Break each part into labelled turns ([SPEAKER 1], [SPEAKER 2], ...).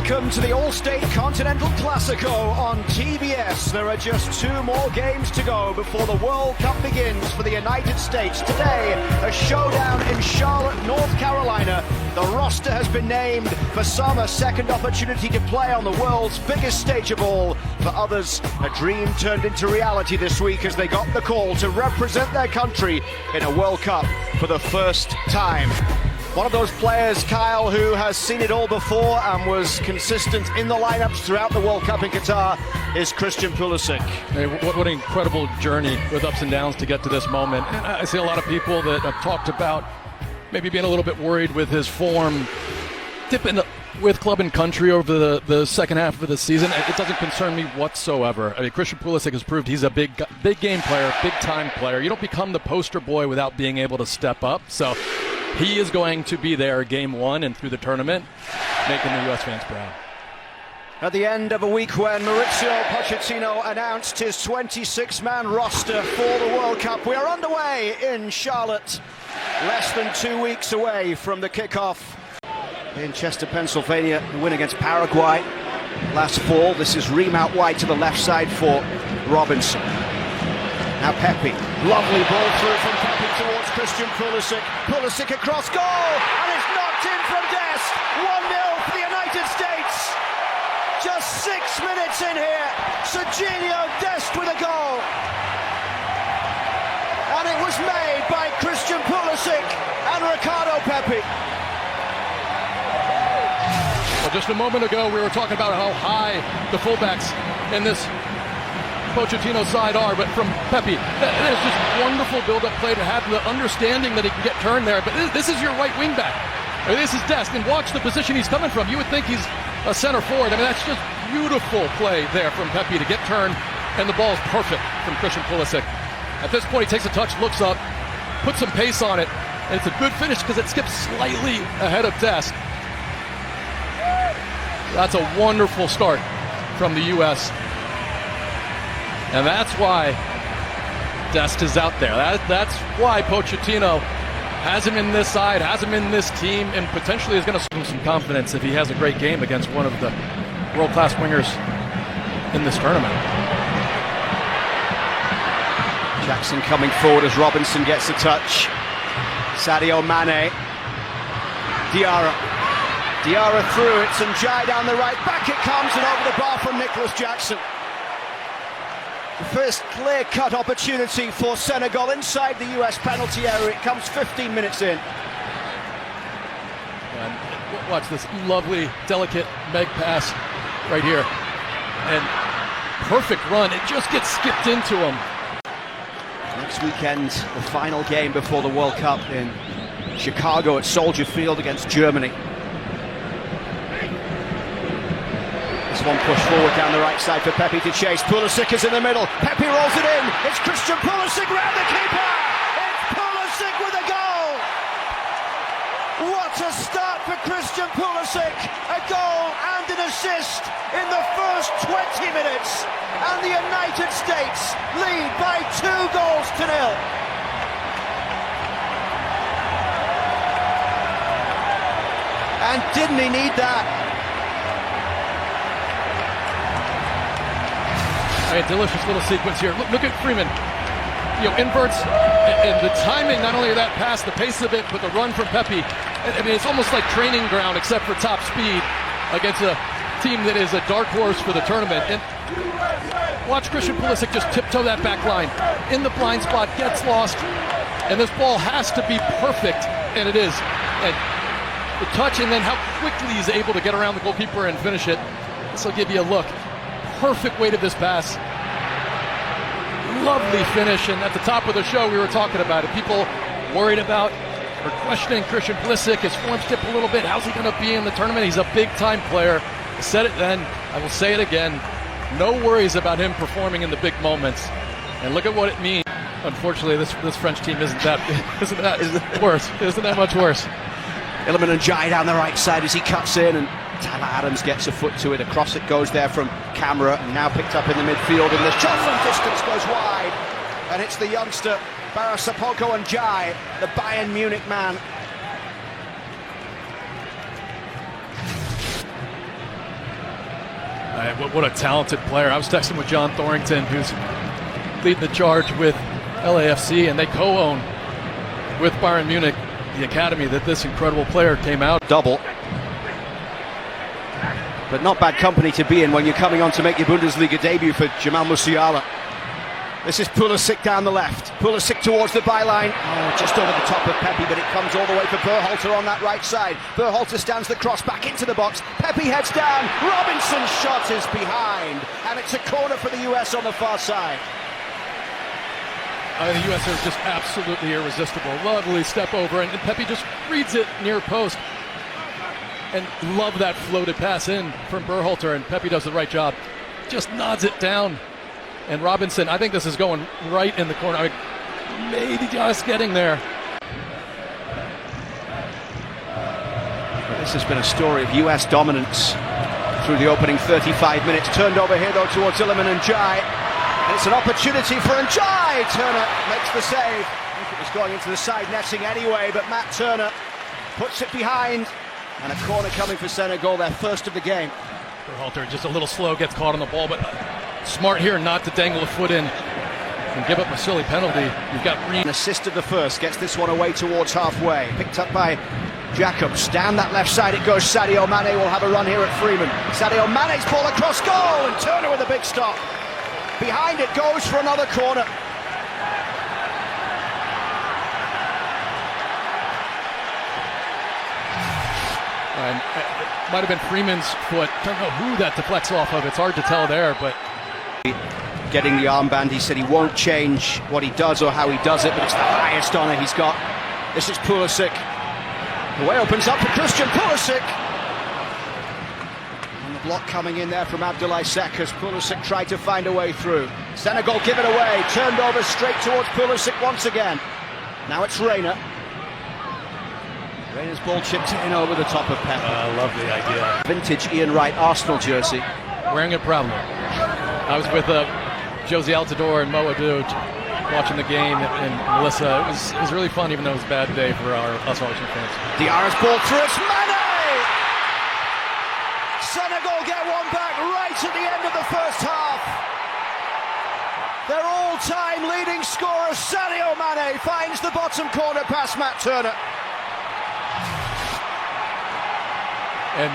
[SPEAKER 1] Welcome to the All-State Continental Classico on TBS. There are just 2 more games to go before the World Cup begins for the United States. Today, a showdown in Charlotte, North Carolina. The roster has been named. For some, a second opportunity to play on the world's biggest stage of all. For others, a dream turned into reality this week as they got the call to represent their country in a World Cup for the first time. One of those players, Kyle, who has seen it all before and was consistent in the lineups throughout the World Cup in Qatar, is Christian Pulisic.
[SPEAKER 2] Hey, what an incredible journey with ups and downs to get to this moment. And I see a lot of people that have talked about maybe being a little bit worried with his form, dipping with club and country over the second half of the season. It doesn't concern me whatsoever. I mean, Christian Pulisic has proved he's a big game player, big time player. You don't become the poster boy without being able to step up. So he is going to be there game one and through the tournament, making the U.S. fans proud.
[SPEAKER 1] At the end of a week when Mauricio Pochettino announced his 26-man roster for the World Cup, we are underway in Charlotte, less than 2 weeks away from the kickoff in Chester, Pennsylvania. The win against Paraguay last fall. This is Ream out wide to the left side for Robinson. Now Pepe, lovely ball through from Pepe towards Christian Pulisic. Pulisic across goal, and it's knocked in from Dest. 1-0 for the United States. Just 6 minutes in here, Serginho Dest with a goal. And it was made by Christian Pulisic and Ricardo Pepe.
[SPEAKER 2] Well, just a moment ago, we were talking about how high the fullbacks in this Pochettino side are, but from Pepe, that is just wonderful build-up play to have the understanding that he can get turned there. But this is your right wing back. I mean, this is Dest, and watch the position he's coming from. You would think he's a center forward. I mean, that's just beautiful play there from Pepe to get turned, and the ball is perfect from Christian Pulisic. At this point, he takes a touch, looks up, puts some pace on it, and it's a good finish because it skips slightly ahead of Dest. That's a wonderful start from the U.S., and that's why Dest is out there. That's why Pochettino has him in this side, has him in this team, and potentially is going to give him some confidence if he has a great game against one of the world-class wingers in this tournament.
[SPEAKER 1] Jackson coming forward as Robinson gets a touch. Sadio Mane. Diarra through it, and Jai down the right. Back it comes, and over the bar from Nicholas Jackson. The first clear-cut opportunity for Senegal inside the US penalty area. It comes 15 minutes in.
[SPEAKER 2] And watch this lovely, delicate Meg pass right here. And perfect run. It just gets skipped into him.
[SPEAKER 1] Next weekend, the final game before the World Cup in Chicago at Soldier Field against Germany. One push forward down the right side for Pepe to chase. Pulisic is in the middle. Pepe rolls it in. It's Christian Pulisic round the keeper. It's Pulisic with a goal. What a start for Christian Pulisic. A goal and an assist in the first 20 minutes. And the United States lead by 2 goals to 0. And didn't he need that?
[SPEAKER 2] A delicious little sequence here. Look at Freeman. Inverts, and the timing, not only of that pass, the pace of it, but the run from Pepe. I mean, it's almost like training ground, except for top speed, against a team that is a dark horse for the tournament. And watch Christian Pulisic just tiptoe that back line. In the blind spot, gets lost, and this ball has to be perfect, and it is. And the touch, and then how quickly he's able to get around the goalkeeper and finish it. This will give you a look. Perfect weight of this pass. Lovely finish, and at the top of the show we were talking about it. People worried about or questioning Christian Pulisic. His form's dipped a little bit. How's he going to be in the tournament? He's a big-time player. I said it then. I will say it again. No worries about him performing in the big moments. And look at what it means. Unfortunately, this French team isn't that worse. Isn't that much worse?
[SPEAKER 1] Iliman and Jai down the right side as he cuts in, and Tyler Adams gets a foot to it. Across it goes there from Camera, and now picked up in the midfield, and the shot from distance goes wide. And it's the youngster Barasapoko and Jai, the Bayern Munich man.
[SPEAKER 2] What a talented player. I was texting with John Thorrington, who's leading the charge with LAFC, and they co-own with Bayern Munich the academy that this incredible player came out.
[SPEAKER 1] Double. But not bad company to be in when you're coming on to make your Bundesliga debut for Jamal Musiala. This is Pulisic down the left. Pulisic towards the byline. Oh, just over the top of Pepe, but it comes all the way for Berhalter on that right side. Berhalter stands the cross back into the box. Pepe heads down. Robinson's shot is behind. And it's a corner for the US on the far side.
[SPEAKER 2] The US are just absolutely irresistible. Lovely step over, and Pepe just reads it near post. And love that floated pass in from Berhalter, and Pepe does the right job. Just nods it down. And Robinson, I think this is going right in the corner. I mean, maybe just getting there.
[SPEAKER 1] This has been a story of US dominance through the opening 35 minutes. Turned over here, though, towards Iliman and Jai. And it's an opportunity for Njai. Turner makes the save. I think it was going into the side netting anyway, but Matt Turner puts it behind. And a corner coming for Senegal, their first of the game.
[SPEAKER 2] Berhalter just a little slow, gets caught on the ball, but smart here not to dangle a foot in and give up a silly penalty. You've got
[SPEAKER 1] An assist of the first, gets this one away towards halfway. Picked up by Jacobs. Down that left side it goes. Sadio Mane will have a run here at Freeman. Sadio Mane's ball across goal, and Turner with a big stop. Behind it goes for another corner.
[SPEAKER 2] And it might have been Freeman's foot. I don't know who that deflects off of. It's hard to tell there, but
[SPEAKER 1] getting the armband, he said he won't change what he does or how he does it, but it's the highest honour he's got. This is Pulisic. The way opens up for Christian Pulisic. And the block coming in there from Abdoulaye Seck as Pulisic tried to find a way through. Senegal give it away. Turned over straight towards Pulisic once again. Now it's Reina. Reina's ball chipped in over the top of Pep.
[SPEAKER 2] Lovely idea.
[SPEAKER 1] Vintage Ian Wright Arsenal jersey.
[SPEAKER 2] Wearing it proudly. I was with Josie Altidore and Mo Adu watching the game, and Melissa. It was really fun, even though it was a bad day for us Arsenal fans.
[SPEAKER 1] Diarra's ball through. It's Mane! Senegal get one back right at the end of the first half. Their all-time leading scorer, Sadio Mane, finds the bottom corner past Matt Turner.
[SPEAKER 2] And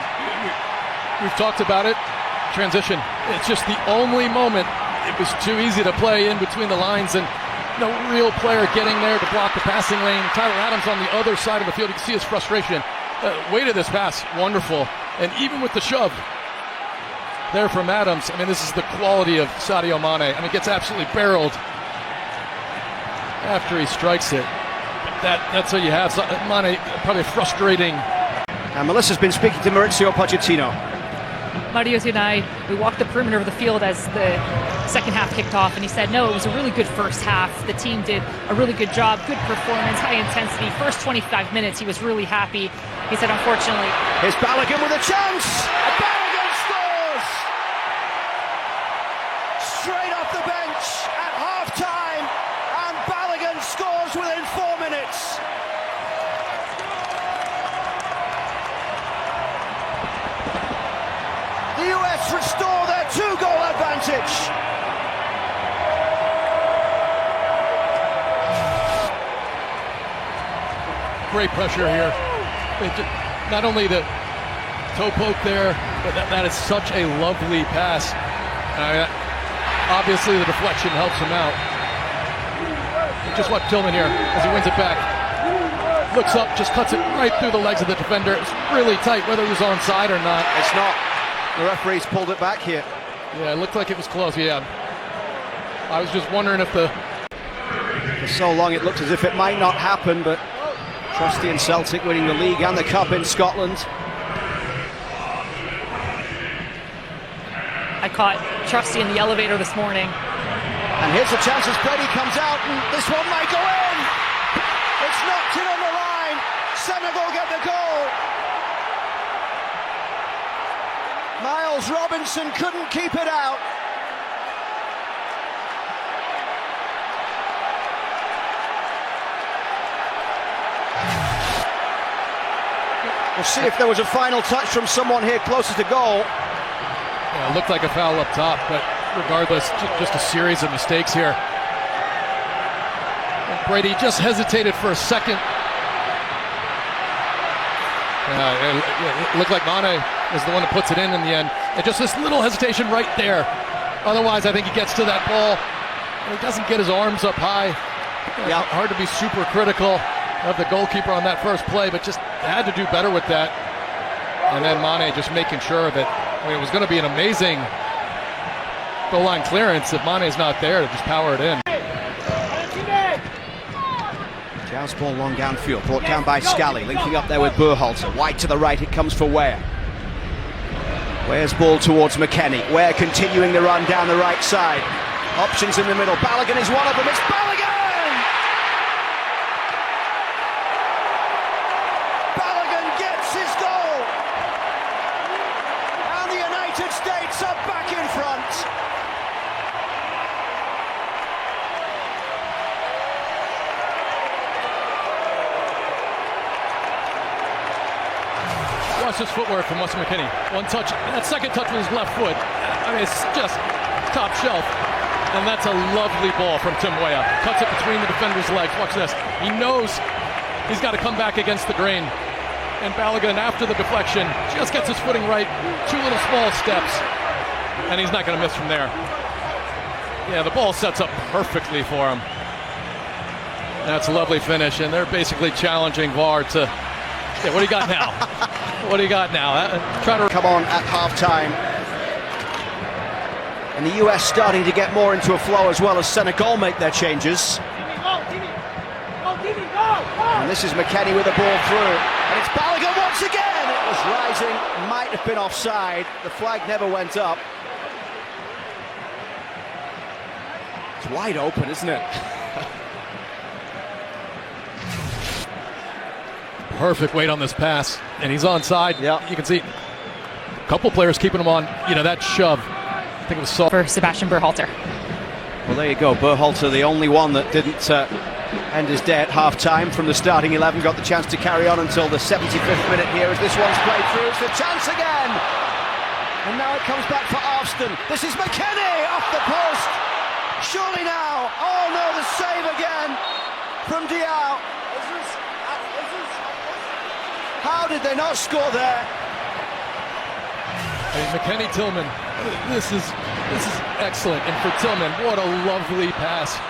[SPEAKER 2] we've talked about it. Transition. It's just the only moment. It was too easy to play in between the lines, and no real player getting there to block the passing lane. Tyler Adams on the other side of the field. You can see his frustration. Weight of this pass, wonderful. And even with the shove there from Adams, I mean, this is the quality of Sadio Mane. I mean, gets absolutely barreled after he strikes it. That's what you have. Mane, probably frustrating.
[SPEAKER 1] And Melissa's been speaking to Maurizio Pochettino.
[SPEAKER 3] Marius and I, we walked the perimeter of the field as the second half kicked off, and he said, no, it was a really good first half. The team did a really good job, good performance, high intensity. First 25 minutes, he was really happy. He said, unfortunately...
[SPEAKER 1] Here's Balogun with a chance! Balogun scores! Straight off the bench at half-time, and Balogun scores within 4 minutes. The US restore their 2-goal advantage.
[SPEAKER 2] Great pressure here. Not only the toe poke there, but that is such a lovely pass. Obviously the deflection helps him out. Just watch Tillman here as he wins it back. Looks up, just cuts it right through the legs of the defender. It's really tight, whether it was onside or not.
[SPEAKER 1] It's not. The referee's pulled it back here.
[SPEAKER 2] Yeah, it looked like it was close, yeah. I was just wondering if the...
[SPEAKER 1] For so long it looked as if it might not happen, but Trusty and Celtic winning the league and the cup in Scotland.
[SPEAKER 3] I caught Trusty in the elevator this morning.
[SPEAKER 1] And here's a chance as Brady comes out, and this one might go in. It's knocked in on the line. Senegal get the goal. Miles Robinson couldn't keep it out. We'll see if there was a final touch from someone here closer to goal.
[SPEAKER 2] Yeah, it looked like a foul up top, but regardless, just a series of mistakes here. And Brady just hesitated for a second. It looked like Mane is the one that puts it in the end. And just this little hesitation right there. Otherwise, I think he gets to that ball. And he doesn't get his arms up high. Yeah, hard to be super critical of the goalkeeper on that first play, but just had to do better with that. And then Mane just making sure that, I mean, it was going to be an amazing goal line clearance if Mane's not there to just power it in.
[SPEAKER 1] Joust ball long downfield, brought down by Scally, linking up there with Berhalter. Wide to the right, it comes for Weah. Weah's ball towards McKennie. Weah continuing the run down the right side. Options in the middle. Balogun is one of them. It's Balogun! Balogun gets his goal! And the United States are back in front.
[SPEAKER 2] Watch this footwork from Weston McKennie. One touch, that second touch with his left foot. I mean, it's just top shelf. And that's a lovely ball from Tim Weah. Cuts it between the defender's legs. Watch this. He knows he's got to come back against the grain. And Balogun, after the deflection, just gets his footing right. Two little small steps. And he's not going to miss from there. Yeah, the ball sets up perfectly for him. That's a lovely finish. And they're basically challenging VAR to... Yeah, what do you got now? What do you got now?
[SPEAKER 1] Try to come on at half-time. And the US starting to get more into a flow as well as Senegal make their changes. And this is McKennie with the ball through. And it's Balogun once again. It was rising, might have been offside. The flag never went up. It's wide open, isn't it?
[SPEAKER 2] Perfect weight on this pass, and he's onside.
[SPEAKER 1] Yeah,
[SPEAKER 2] you can see a couple players keeping him on. You know, that shove. I think it was soft
[SPEAKER 3] for Sebastian Berhalter.
[SPEAKER 1] Well, there you go. Berhalter, the only one that didn't end his day at half-time from the starting 11, got the chance to carry on until the 75th minute here as this one's played through. It's the chance again, and now it comes back for Arston. This is McKennie off the post. Surely now. Oh no, the save again from Diao. How did they not score there?
[SPEAKER 2] Hey, McKennie Tillman, this is excellent. And for Tillman, what a lovely pass.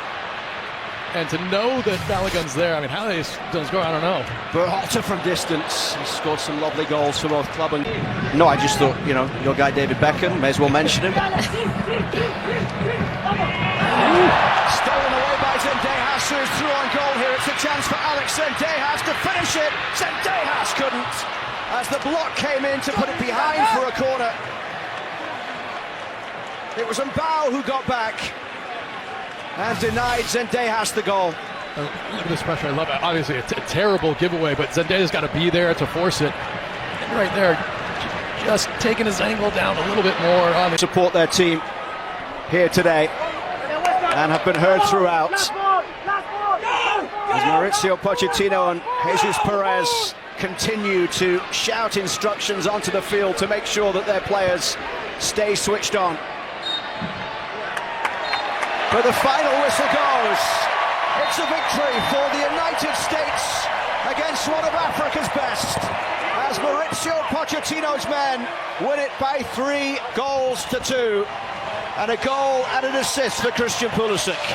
[SPEAKER 2] And to know that Balogun's there, I mean, how they don't score, I don't know.
[SPEAKER 1] Berhalter from distance, he scored some lovely goals for both club and... No, I just thought, you know, your guy David Beckham, may as well mention him. Stolen away by Zendejas, who is through on goal here. It's a chance for Alex Zendejas to finish it. Zendejas couldn't, as the block came in to put it behind for a corner. It was Mbao who got back and denied Zendejas the goal.
[SPEAKER 2] Look at this pressure, I love it. Obviously, it's a terrible giveaway, but Zendejas got to be there to force it. And right there, just taking his angle down a little bit more. On
[SPEAKER 1] support their team here today and have been heard throughout. As Mauricio Pochettino and Jesus Perez continue to shout instructions onto the field to make sure that their players stay switched on. But the final whistle goes. It's a victory for the United States against one of Africa's best, as Mauricio Pochettino's men win it by 3 goals to 2, and a goal and an assist for Christian Pulisic.